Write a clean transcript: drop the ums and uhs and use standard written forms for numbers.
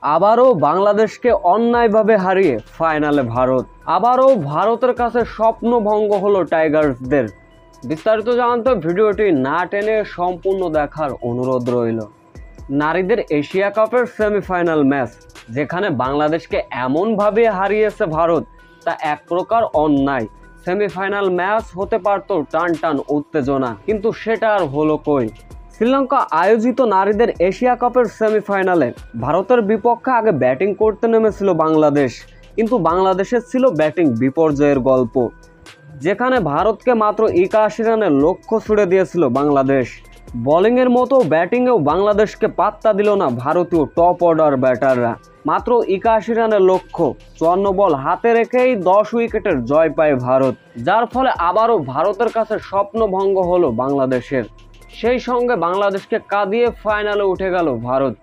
আবারও বাংলাদেশকে অন্যায়ভাবে হারিয়ে ফাইনালে ভারত। আবারও ভারতের কাছে স্বপ্নভঙ্গ হলো টাইগার্সদের। বিস্তারিত জানতে ভিডিওটি না টেনে সম্পূর্ণ দেখার অনুরোধ রইল। নারীদের এশিয়া কাপের সেমিফাইনাল ম্যাচ, যেখানে বাংলাদেশকে এমনভাবে হারিয়েছে ভারত, তা এক প্রকার অন্যায়। সেমিফাইনাল ম্যাচ হতে পারত টান টান উত্তেজনা, কিন্তু সেটা আর হলো কই। শ্রীলঙ্কা আয়োজিত নারীদের এশিয়া কাপের সেমিফাইনালে ভারতের বিপক্ষে আগে ব্যাটিং করতে নেমেছিল বাংলাদেশ, কিন্তু বাংলাদেশের ছিল ব্যাটিং বিপর্যয়ের গল্প, যেখানে ভারতকে মাত্র 81 রানের লক্ষ্য ছুড়ে দিয়েছিল বাংলাদেশ। বোলিংয়ের মতো ব্যাটিংয়েও বাংলাদেশকে পাত্তা দিল না ভারতীয় টপ অর্ডার ব্যাটাররা। মাত্র 81 রানের লক্ষ্য, 54 বল হাতে রেখেই 10 উইকেটের জয় পায় ভারত, যার ফলে আবারও ভারতের কাছে স্বপ্নভঙ্গ হলো বাংলাদেশের। সেই সঙ্গে বাংলাদেশকে কাঁদিয়ে ফাইনালে উঠে গেল ভারত।